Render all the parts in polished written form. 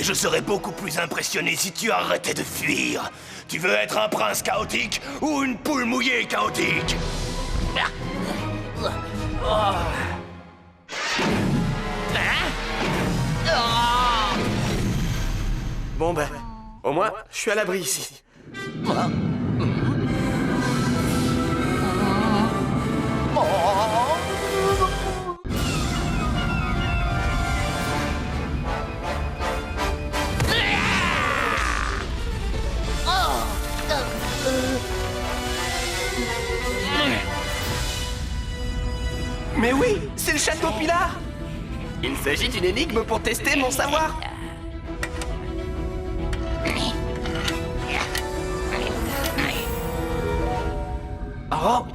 je serais beaucoup plus impressionné si tu arrêtais de fuir. Tu veux être un prince chaotique ou une poule mouillée chaotique? Bon ben, au moins, je suis à l'abri ici. Mais oui, c'est le château Pilar! Il s'agit d'une énigme pour tester mon savoir. Oh!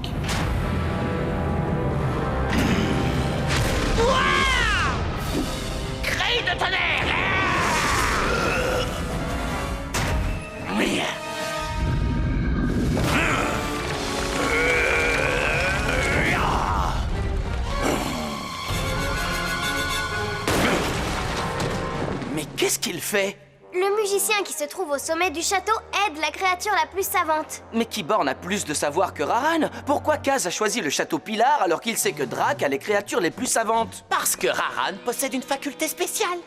Cri de tonnerre! Mais qu'est-ce qu'il fait? Le musicien qui se trouve au sommet du château aide la créature la plus savante. Mais Kiborn a plus de savoir que Raran. Pourquoi Kaz a choisi le château Pilar alors qu'il sait que Drak a les créatures les plus savantes? Parce que Raran possède une faculté spéciale.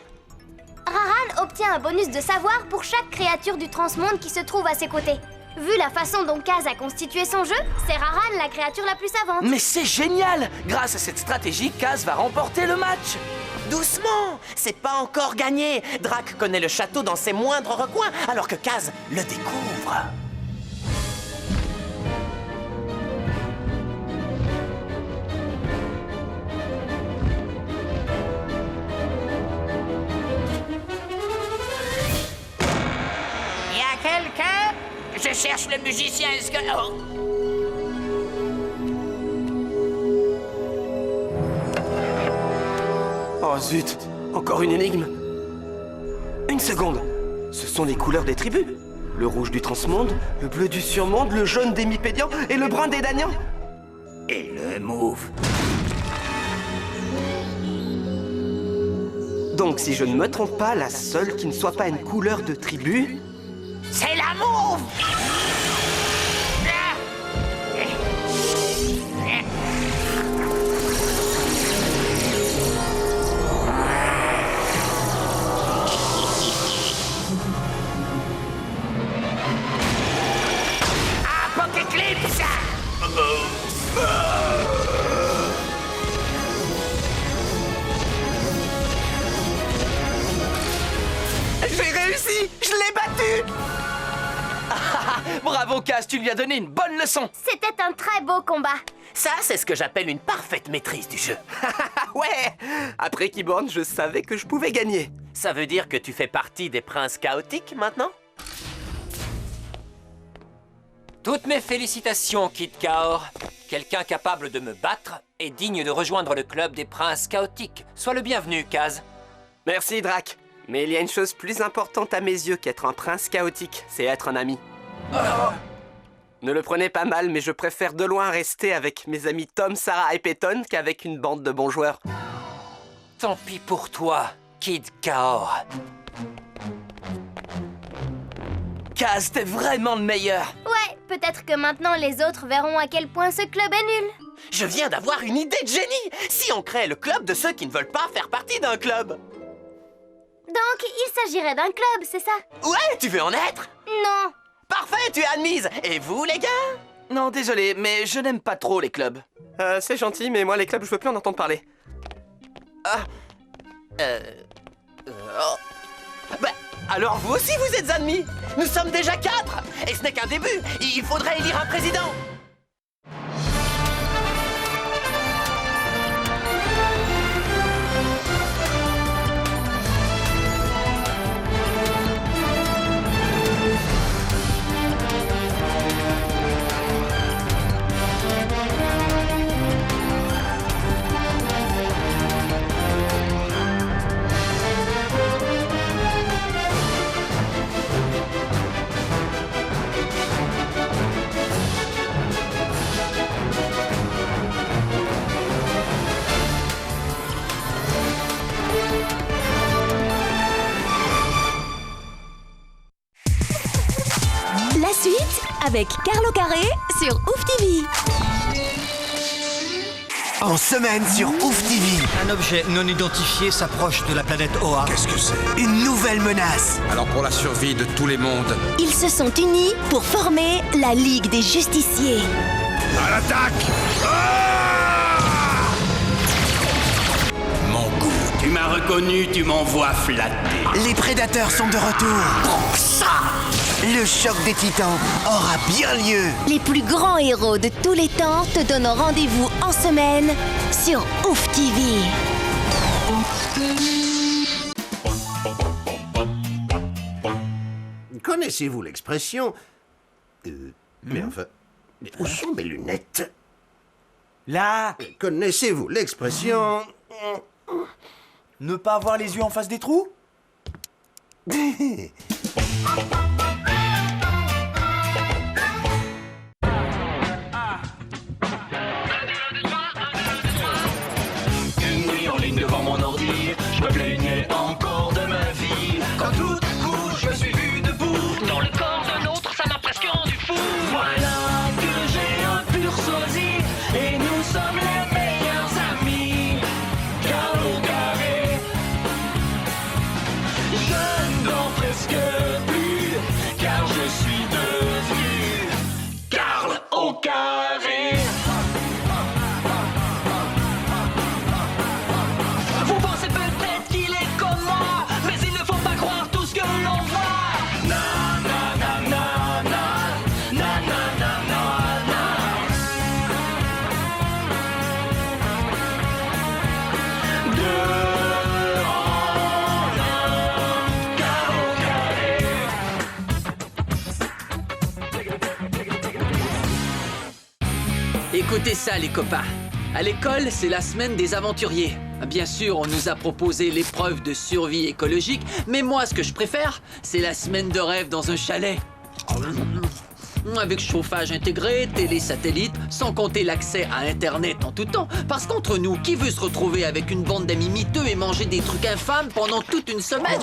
Raran obtient un bonus de savoir pour chaque créature du transmonde qui se trouve à ses côtés. Vu la façon dont Kaz a constitué son jeu, c'est Raran la créature la plus savante. Mais c'est génial! Grâce à cette stratégie, Kaz va remporter le match! Doucement, c'est pas encore gagné. Drak connaît le château dans ses moindres recoins, alors que Kaz le découvre. Y a quelqu'un? Je cherche le musicien, est-ce que... Oh. Oh zut, encore une énigme. Une seconde. Ce sont les couleurs des tribus. Le rouge du transmonde, le bleu du surmonde, le jaune des mipédians et le brun des danians. Et le mauve. Donc si je ne me trompe pas, la seule qui ne soit pas une couleur de tribu... C'est la mauve! Apocalypse! J'ai réussi! Je l'ai battu! Bravo Kaz, tu lui as donné une bonne leçon! C'était un très beau combat. Ça, c'est ce que j'appelle une parfaite maîtrise du jeu. Ouais! Après Kiborn, je savais que je pouvais gagner. Ça veut dire que tu fais partie des princes chaotiques maintenant? Toutes mes félicitations, Kid Kaor. Quelqu'un capable de me battre est digne de rejoindre le club des princes chaotiques. Sois le bienvenu, Kaz. Merci, Drak. Mais il y a une chose plus importante à mes yeux qu'être un prince chaotique, c'est être un ami. Ne le prenez pas mal, mais je préfère de loin rester avec mes amis Tom, Sarah et Peyton qu'avec une bande de bons joueurs. Tant pis pour toi, Kid Kaor. Kaz, t'es vraiment le meilleur! Ouais, peut-être que maintenant les autres verront à quel point ce club est nul. Je viens d'avoir une idée de génie! Si on crée le club de ceux qui ne veulent pas faire partie d'un club! Donc, il s'agirait d'un club, c'est ça? Ouais, tu veux en être? Non. Parfait, tu es admise! Et vous, les gars? Non, désolé, mais je n'aime pas trop les clubs. C'est gentil, mais moi les clubs, je veux plus en entendre parler. Oh. Bah, alors vous aussi vous êtes admis! Nous sommes déjà 4! Et ce n'est qu'un début! Il faudrait élire un président! avec Carl Carré sur Ouf TV. En semaine sur Ouf TV. Un objet non identifié s'approche de la planète Oa. Qu'est-ce que c'est? Une nouvelle menace. Alors pour la survie de tous les mondes... Ils se sont unis pour former la Ligue des Justiciers. À l'attaque! Mon goût. Tu m'as reconnu, tu m'envoies flatter. Les prédateurs sont de retour. Le choc des titans aura bien lieu. Les plus grands héros de tous les temps te donnent rendez-vous en semaine sur Ouf TV. Connaissez-vous l'expression... Mais enfin... Où sont mes lunettes? Là, Connaissez-vous l'expression... ne pas avoir les yeux en face des trous? Une nuit en ligne devant mon ordi, je me plaignais encore de ma vie. Quand tout à coup je me suis vu debout dans le corps d'un autre, ça m'a presque rendu fou. Voilà que j'ai un pur sosie et nous sommes les meilleurs amis. Carl au carré, je ne dors presque plus car je suis devenu Carl au carré. Vous pensez peut-être qu'il est comme moi, mais il ne faut pas croire tout ce que l'on voit. Na na na na na, na na na na na. Deux en un, Carl au carré. Écoutez ça, les copains. À l'école, c'est la semaine des aventuriers. Bien sûr, on nous a proposé l'épreuve de survie écologique, mais moi, ce que je préfère, c'est la semaine de rêve dans un chalet. Avec chauffage intégré, télé satellite, sans compter l'accès à Internet en tout temps. Parce qu'entre nous, qui veut se retrouver avec une bande d'amis miteux et manger des trucs infâmes pendant toute une semaine?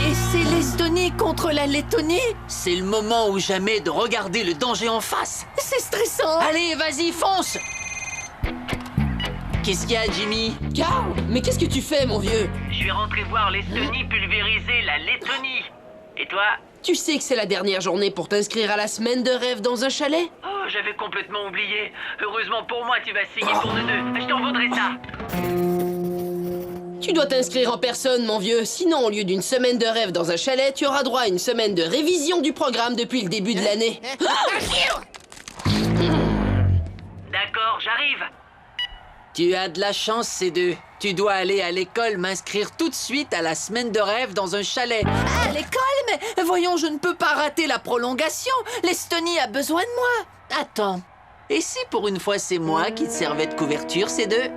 Et c'est l'Estonie contre la Lettonie? C'est le moment ou jamais de regarder le danger en face. C'est stressant. Allez, vas-y, fonce. Qu'est-ce qu'il y a, Jimmy? Carl, mais qu'est-ce que tu fais, mon vieux? Je suis rentré voir l'Estonie pulvériser la Lettonie. Et toi? Tu sais que c'est la dernière journée pour t'inscrire à la semaine de rêve dans un chalet? Oh, j'avais complètement oublié. Heureusement pour moi, tu vas signer pour nous deux. Je t'en vaudrai ça. Tu dois t'inscrire en personne, mon vieux. Sinon, au lieu d'une semaine de rêve dans un chalet, tu auras droit à une semaine de révision du programme depuis le début de l'année. D'accord, j'arrive. Tu as de la chance, ces deux. Tu dois aller à l'école m'inscrire tout de suite à la semaine de rêve dans un chalet. À l'école? Mais voyons, je ne peux pas rater la prolongation. L'Estonie a besoin de moi. Attends. Et si pour une fois c'est moi qui te servais de couverture, ces deux?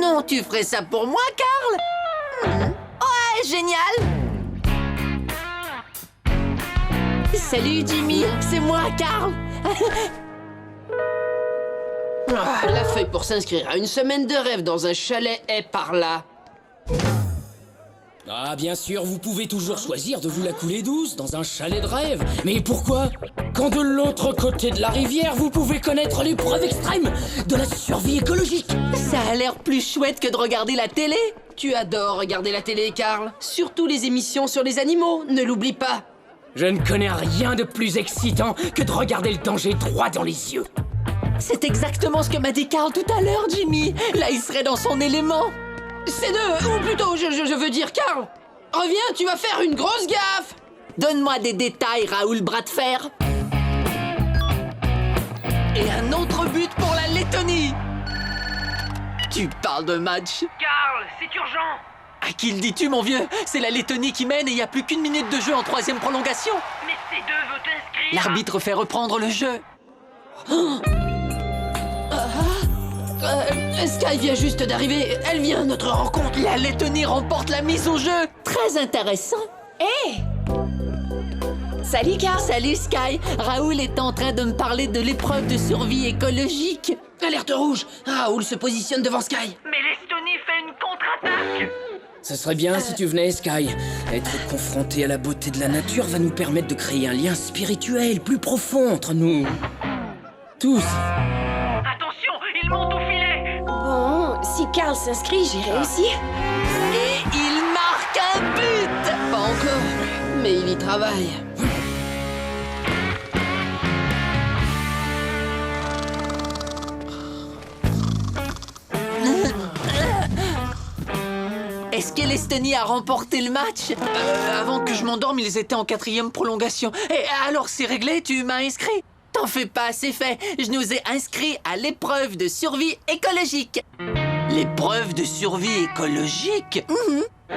Non, tu ferais ça pour moi, Carl? Ouais, génial. Salut, Jimmy. C'est moi, Carl. La feuille pour s'inscrire à une semaine de rêve dans un chalet est par là. Ah, bien sûr, vous pouvez toujours choisir de vous la couler douce dans un chalet de rêve. Mais pourquoi? Quand de l'autre côté de la rivière, vous pouvez connaître l'épreuve extrême de la survie écologique. Ça a l'air plus chouette que de regarder la télé. Tu adores regarder la télé, Carl. Surtout les émissions sur les animaux, ne l'oublie pas. Je ne connais rien de plus excitant que de regarder le danger droit dans les yeux. C'est exactement ce que m'a dit Carl tout à l'heure, Jimmy. Là, il serait dans son élément. C'est deux, ou plutôt, je veux dire, Carl. Reviens, tu vas faire une grosse gaffe. Donne-moi des détails, Raoul Bras de Fer. Et un autre but pour la Lettonie. Tu parles de match? Carl, c'est urgent. À qui le dis-tu, mon vieux? C'est la Lettonie qui mène et il n'y a plus qu'une minute de jeu en troisième prolongation. Mais ces deux veulent t'inscrire. L'arbitre fait reprendre le jeu. Sky vient juste d'arriver. Elle vient à notre rencontre. La Lettonie remporte la mise au jeu. Très intéressant. Hé Salut Carl. Salut Sky. Raoul est en train de me parler de l'épreuve de survie écologique. Alerte rouge. Raoul se positionne devant Sky. Mais l'Estonie fait une contre-attaque. Ce serait bien si tu venais, Sky. Être confronté à la beauté de la nature va nous permettre de créer un lien spirituel plus profond entre nous. Tous. Attention, il monte au filet. Bon, si Carl s'inscrit, j'ai réussi. Et il marque un but. Pas encore, mais il y travaille. Est-ce que l'Estonie a remporté le match? Avant que je m'endorme, ils étaient en 4e prolongation. Et alors, c'est réglé? Tu m'as inscrit? T'en fais pas, c'est fait. Je nous ai inscrits à l'épreuve de survie écologique. L'épreuve de survie écologique?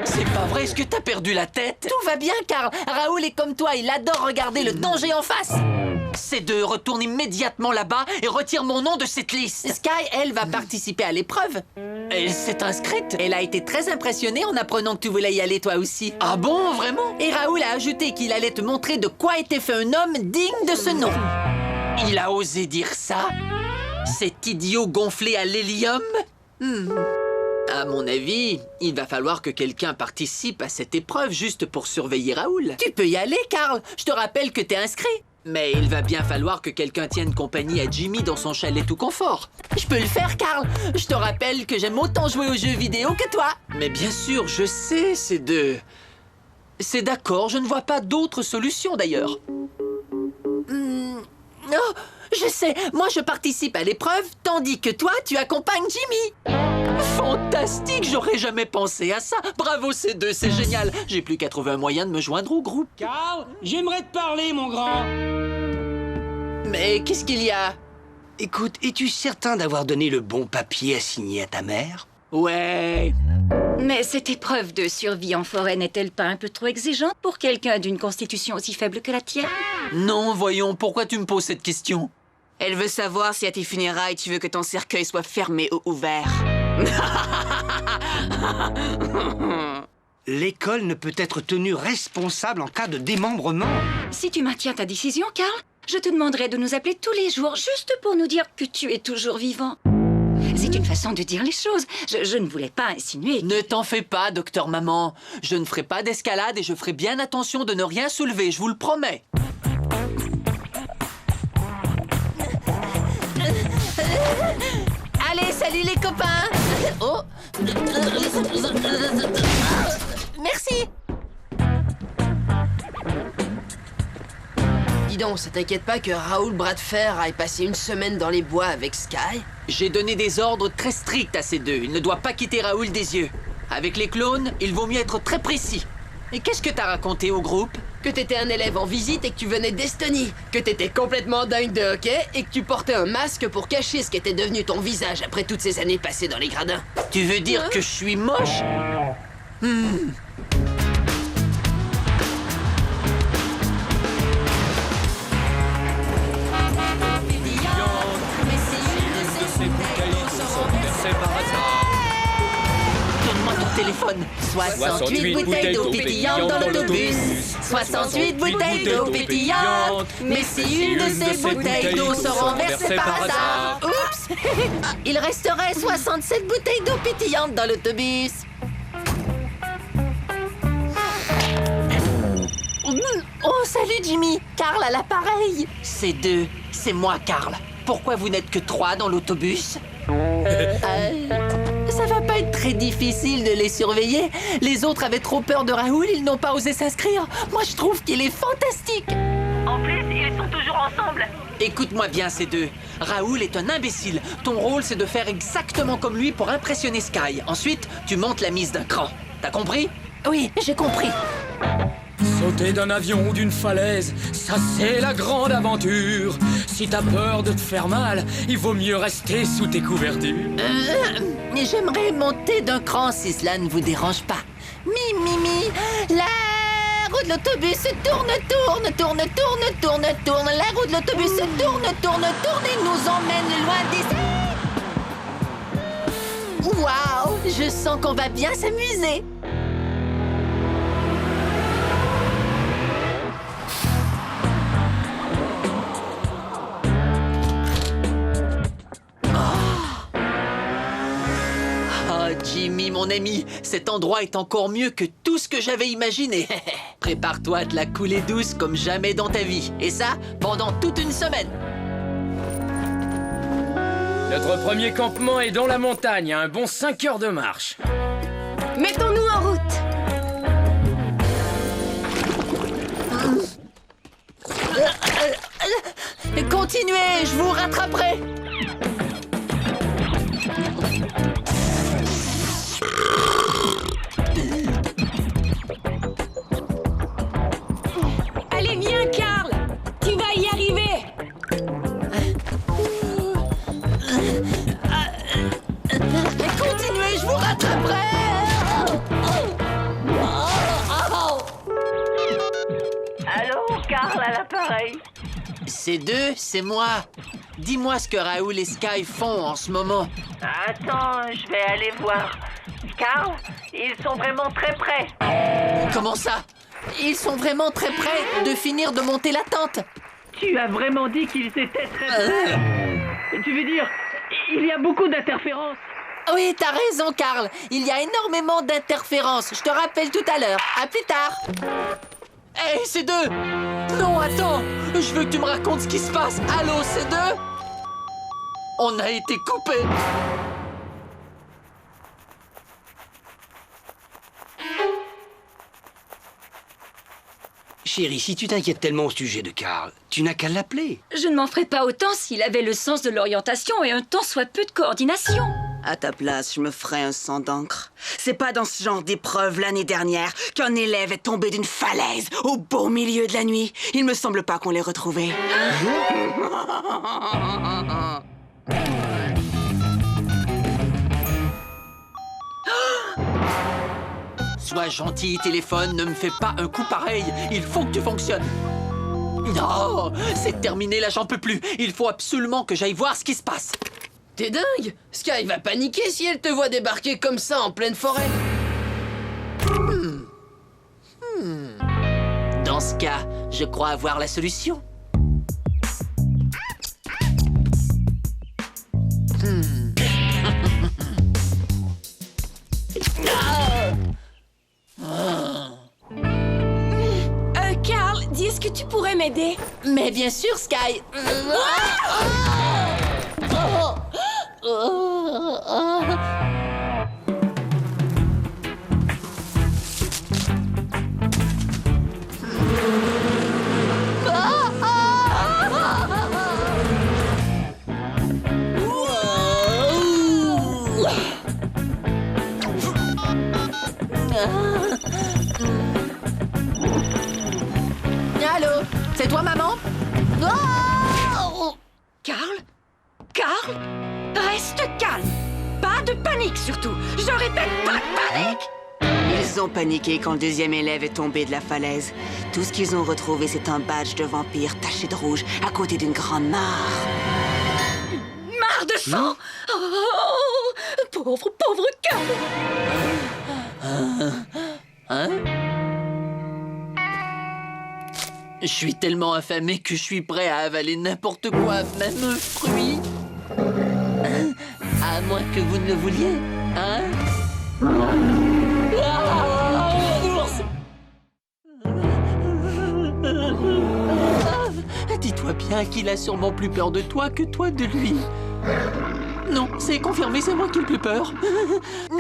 C'est pas vrai, est-ce que t'as perdu la tête? Tout va bien, Carl. Raoul est comme toi, il adore regarder le danger en face. C'est de retourner immédiatement là-bas et retire mon nom de cette liste. Sky, elle, va participer à l'épreuve. Elle s'est inscrite. Elle a été très impressionnée en apprenant que tu voulais y aller toi aussi. Ah bon, vraiment? Et Raoul a ajouté qu'il allait te montrer de quoi était fait un homme digne de ce nom. Il a osé dire ça? Cet idiot gonflé à l'hélium? À mon avis, il va falloir que quelqu'un participe à cette épreuve juste pour surveiller Raoul. Tu peux y aller, Carl. Je te rappelle que t'es inscrit. Mais il va bien falloir que quelqu'un tienne compagnie à Jimmy dans son chalet tout confort. Je peux le faire, Carl. Je te rappelle que j'aime autant jouer aux jeux vidéo que toi. Mais bien sûr, je sais, c'est d'accord, je ne vois pas d'autre solution d'ailleurs. Oh, je sais, moi je participe à l'épreuve, tandis que toi, tu accompagnes Jimmy. Fantastique, j'aurais jamais pensé à ça. Bravo C2, c'est génial. J'ai plus qu'à trouver un moyen de me joindre au groupe. Carl, j'aimerais te parler, mon grand. Mais qu'est-ce qu'il y a? Écoute, es-tu certain d'avoir donné le bon papier à signer à ta mère? Ouais. Mais cette épreuve de survie en forêt n'est-elle pas un peu trop exigeante pour quelqu'un d'une constitution aussi faible que la tienne? Non, voyons, pourquoi tu me poses cette question? Elle veut savoir si à tes funérailles, tu veux que ton cercueil soit fermé ou ouvert. L'école ne peut être tenue responsable en cas de démembrement. Si tu maintiens ta décision, Carl, je te demanderai de nous appeler tous les jours juste pour nous dire que tu es toujours vivant. C'est une façon de dire les choses. Je ne voulais pas insinuer. Ne t'en fais pas, docteur Maman. Je ne ferai pas d'escalade et je ferai bien attention de ne rien soulever, je vous le promets. Allez, salut les copains. Oh. Merci. Dis donc, ça t'inquiète pas que Raoul Bradfer aille passer une semaine dans les bois avec Sky? J'ai donné des ordres très stricts à ces deux. Il ne doit pas quitter Raoul des yeux. Avec les clones, il vaut mieux être très précis. Et qu'est-ce que t'as raconté au groupe? Que t'étais un élève en visite et que tu venais d'Estonie. Que t'étais complètement dingue de hockey et que tu portais un masque pour cacher ce qu'était devenu ton visage après toutes ces années passées dans les gradins. Tu veux dire que je suis moche? Donne-moi ton téléphone. 68 bouteilles d'eau pétillante dans l'autobus. 68 bouteilles d'eau pétillante. Mais si une de ces bouteilles d'eau se renversait par hasard, oups, il resterait 67 bouteilles d'eau pétillante dans l'autobus. Oh, salut Jimmy. Carl à l'appareil. C'est deux. C'est moi, Carl. Pourquoi vous n'êtes que 3 dans l'autobus? Ça va pas être très difficile de les surveiller. Les autres avaient trop peur de Raoul, ils n'ont pas osé s'inscrire. Moi, je trouve qu'il est fantastique. En plus, ils sont toujours ensemble. Écoute-moi bien, ces deux. Raoul est un imbécile. Ton rôle, c'est de faire exactement comme lui pour impressionner Sky. Ensuite, tu montes la mise d'un cran. T'as compris? Oui, j'ai compris. Sauter d'un avion ou d'une falaise, ça c'est la grande aventure. Si t'as peur de te faire mal, il vaut mieux rester sous tes couvertures. J'aimerais monter d'un cran si cela ne vous dérange pas. La roue de l'autobus tourne. La roue de l'autobus tourne et nous emmène loin d'ici. Waouh, je sens qu'on va bien s'amuser. Oh, Jimmy, mon ami, cet endroit est encore mieux que tout ce que j'avais imaginé. Prépare-toi à te la couler douce comme jamais dans ta vie. Et ça, pendant toute une semaine. Notre premier campement est dans la montagne, à un bon 5 heures de marche. Mettons-nous en route. Continuez, je vous rattraperai. Allez, viens, Carl. Tu vas y arriver. Continuez, je vous rattraperai. Allô, Carl à l'appareil. C'est deux, c'est moi. Dis-moi ce que Raoul et Sky font en ce moment. Attends, je vais aller voir. Carl, ils sont vraiment très près. Comment ça? Ils sont vraiment très près de finir de monter la tente. Tu as vraiment dit qu'ils étaient très près. Tu veux dire, il y a beaucoup d'interférences. Oui, t'as raison, Carl. Il y a énormément d'interférences. Je te rappelle tout à l'heure. À plus tard. Hé, c'est deux. Non, attends. Je veux que tu me racontes ce qui se passe. Allô, c'est deux? On a été coupés. Chérie, si tu t'inquiètes tellement au sujet de Carl, tu n'as qu'à l'appeler. Je ne m'en ferais pas autant s'il avait le sens de l'orientation et un tant soit peu de coordination. À ta place, je me ferais un sang d'encre. C'est pas dans ce genre d'épreuve l'année dernière qu'un élève est tombé d'une falaise au beau milieu de la nuit. Il me semble pas qu'on l'ait retrouvé. Sois gentil, téléphone, ne me fais pas un coup pareil. Il faut que tu fonctionnes. Non, c'est terminé, là, j'en peux plus. Il faut absolument que j'aille voir ce qui se passe. T'es dingue? Sky va paniquer si elle te voit débarquer comme ça en pleine forêt. Dans ce cas, je crois avoir la solution. Carl, dis, est-ce que tu pourrais m'aider? Mais bien sûr, Sky. Allô? C'est toi, maman? Carl? Carl? Reste calme. Pas de panique, surtout. Je répète, pas de panique. Ils ont paniqué quand le deuxième élève est tombé de la falaise. Tout ce qu'ils ont retrouvé, c'est un badge de vampire taché de rouge à côté d'une grande mare. Mare de sang. Oh, pauvre Carl. Hein? Je suis tellement affamé que je suis prêt à avaler n'importe quoi, même un fruit. À moins que vous ne le vouliez, hein? Ours! Dis-toi bien qu'il a sûrement plus peur de toi que toi de lui. Non, c'est confirmé, c'est moi qui ai le plus peur. Non!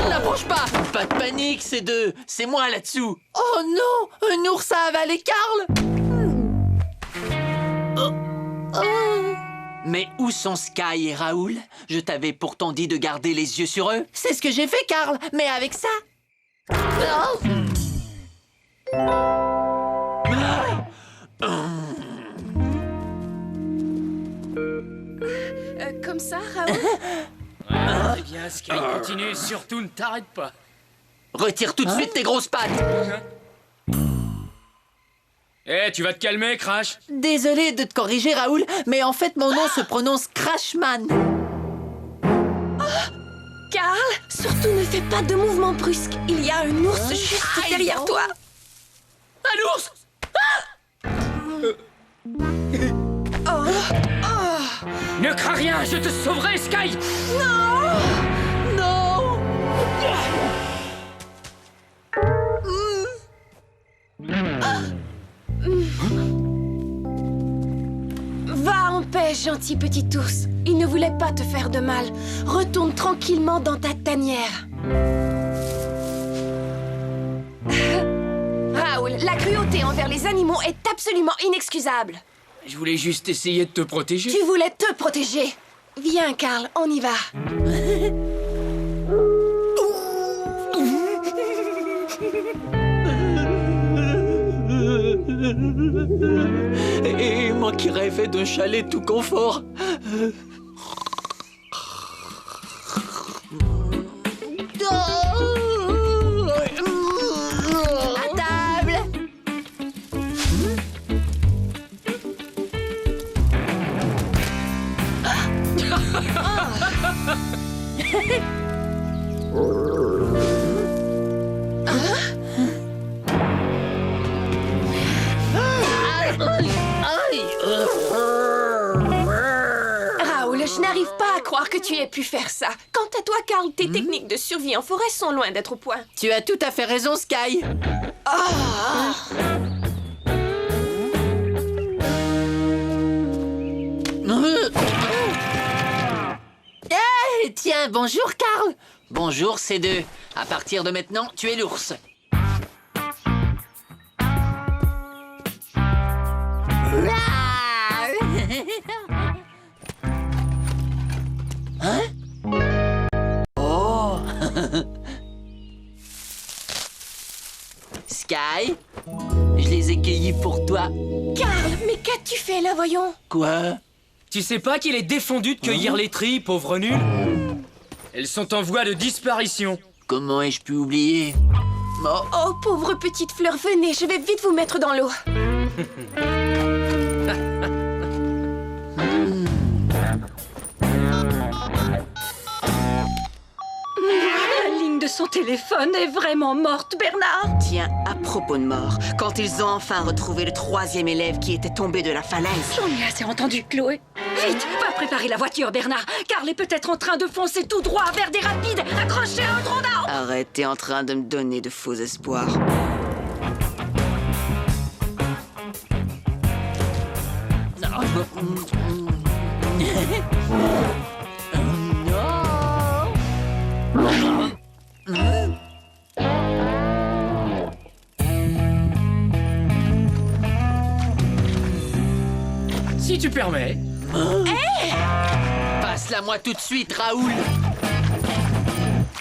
N'approche pas! Pas de panique, c'est deux! C'est moi là-dessous! Oh non! Un ours a avalé Carl! Mais où sont Sky et Raoul? Je t'avais pourtant dit de garder les yeux sur eux. C'est ce que j'ai fait, Carl, mais avec ça... Comme ça, Raoul? Très bien, Sky, continue, surtout ne t'arrête pas. Retire tout de suite tes grosses pattes! Tu vas te calmer, Crash? Désolé de te corriger, Raoul, mais en fait, mon nom se prononce Crashman. Carl, Surtout ne fais pas de mouvements brusques. Il y a un ours juste derrière toi. Un ours! Ne crains rien, je te sauverai, Sky! Non! Non! Va en paix, gentil petit ours. Il ne voulait pas te faire de mal. Retourne tranquillement dans ta tanière. Raoul, la cruauté envers les animaux est absolument inexcusable. Je voulais juste essayer de te protéger. Tu voulais te protéger. Viens, Karl, on y va. Et moi qui rêvais d'un chalet tout confort. À table. Raoul, je n'arrive pas à croire que tu aies pu faire ça. Quant à toi, Karl, tes techniques de survie en forêt sont loin d'être au point. Tu as tout à fait raison, Sky. Hey, tiens, bonjour, Karl. Bonjour, C2. À partir de maintenant, tu es l'ours. Hein? Oh! Sky, je les ai cueillis pour toi. Karl, mais qu'as-tu fait là, voyons? Quoi? Tu sais pas qu'il est défendu de cueillir les trilles, pauvre nul? Elles sont en voie de disparition. Comment ai-je pu oublier? Oh, pauvre petite fleur, venez, je vais vite vous mettre dans l'eau. La ligne de son téléphone est vraiment morte, Bernard. Tiens, à propos de mort, quand ils ont enfin retrouvé le 3e élève qui était tombé de la falaise... J'en ai assez entendu, Chloé. Vite, va préparer la voiture, Bernard. Karl est peut-être en train de foncer tout droit vers des rapides accrochés à un tronc d'arbre. Arrête, t'es en train de me donner de faux espoirs. Si tu permets. Passe-la moi tout de suite, Raoul.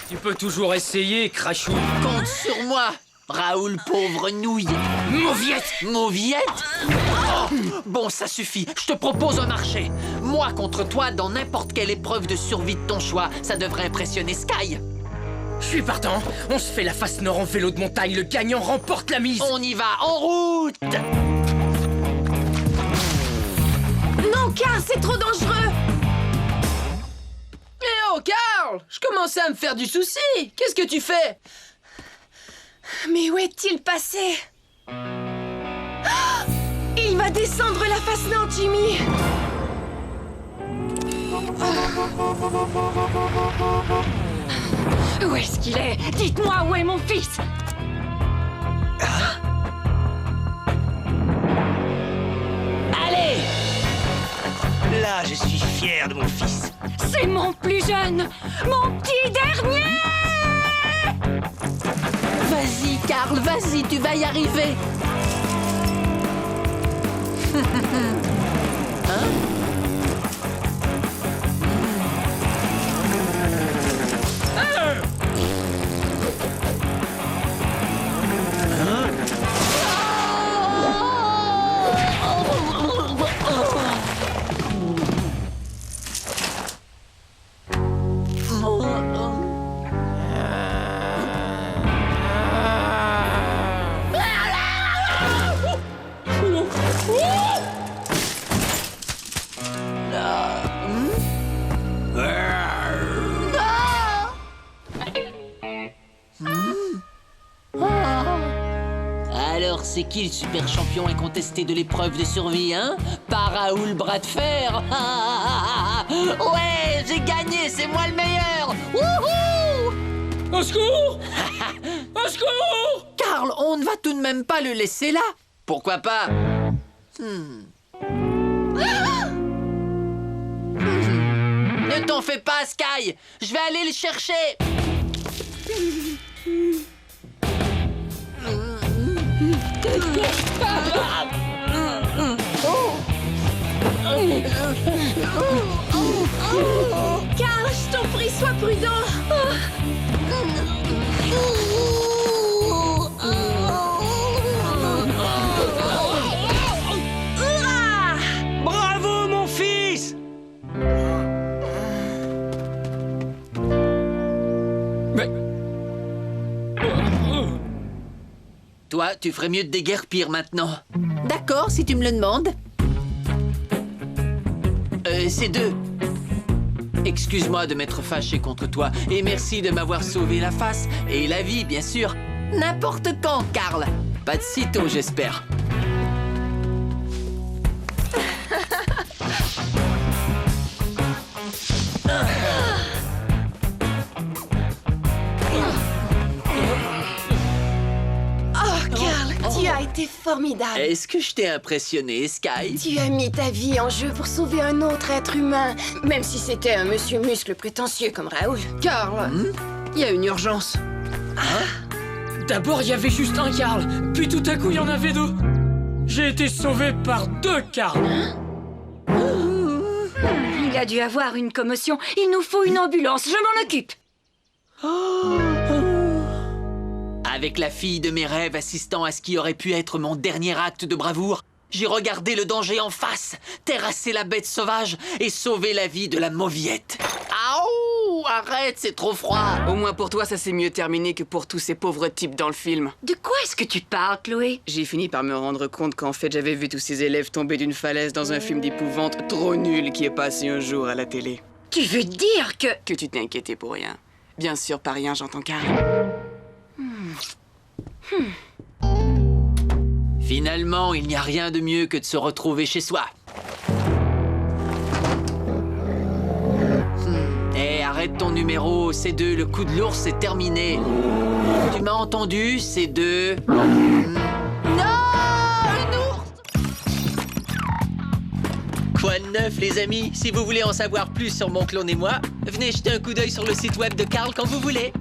Tu peux toujours essayer, Crachou. Compte sur moi, Raoul, pauvre nouille. Mauviette! Mauviette? Oh, bon, ça suffit. Je te propose un marché. Moi contre toi dans n'importe quelle épreuve de survie de ton choix. Ça devrait impressionner Sky. Je suis partant. On se fait la face nord en vélo de montagne. Le gagnant remporte la mise. On y va, en route! Non, Karl, c'est trop dangereux. Eh oh, Karl! Je commençais à me faire du souci. Qu'est-ce que tu fais? Mais où est-il passé? Ah! Il va descendre la face nord, Jimmy. Où est-ce qu'il est? Dites-moi où est mon fils? Allez! Là, je suis fier de mon fils. C'est mon plus jeune! Mon petit dernier! Vas-y, Karl, vas-y, tu vas y arriver. Hein? c'est qui le super champion incontesté de l'épreuve de survie, hein? Pas Raoul Bras de Fer. Ouais, j'ai gagné, c'est moi le meilleur. Wouhou! Au secours! Au secours! Carl, on ne va tout de même pas le laisser là. Pourquoi pas? Ne t'en fais pas, Sky. Je vais aller le chercher. Carl, je t'en prie, sois prudent. Bravo, mon fils! Toi, tu ferais mieux de déguerpir maintenant. D'accord, si tu me le demandes. C'est deux. Excuse-moi de m'être fâché contre toi, et merci de m'avoir sauvé la face, et la vie, bien sûr. N'importe quand, Carl. Pas de sitôt, j'espère. Tu as été formidable. Est-ce que je t'ai impressionné, Sky? Tu as mis ta vie en jeu pour sauver un autre être humain, même si c'était un monsieur muscle prétentieux comme Raoul. Carl, il y a une urgence. D'abord, il y avait juste un Carl, puis tout à coup, il y en avait deux. J'ai été sauvé par deux Carl. Il a dû avoir une commotion. Il nous faut une ambulance. Je m'en occupe. Avec la fille de mes rêves assistant à ce qui aurait pu être mon dernier acte de bravoure, j'ai regardé le danger en face, terrassé la bête sauvage et sauvé la vie de la mauviette. Aouh! Arrête, c'est trop froid! Au moins pour toi, ça s'est mieux terminé que pour tous ces pauvres types dans le film. De quoi est-ce que tu parles, Chloé? J'ai fini par me rendre compte qu'en fait, j'avais vu tous ces élèves tomber d'une falaise dans un film d'épouvante trop nul qui est passé un jour à la télé. Tu veux dire que... Que tu t'es inquiété pour rien. Bien sûr, pas rien, j'entends Carl. Finalement, il n'y a rien de mieux que de se retrouver chez soi. Arrête ton numéro, C2, le coup de l'ours, c'est terminé. Tu m'as entendu, C2? Non, un ours! Quoi de neuf, les amis? Si vous voulez en savoir plus sur mon clone et moi, venez jeter un coup d'œil sur le site web de Carl quand vous voulez.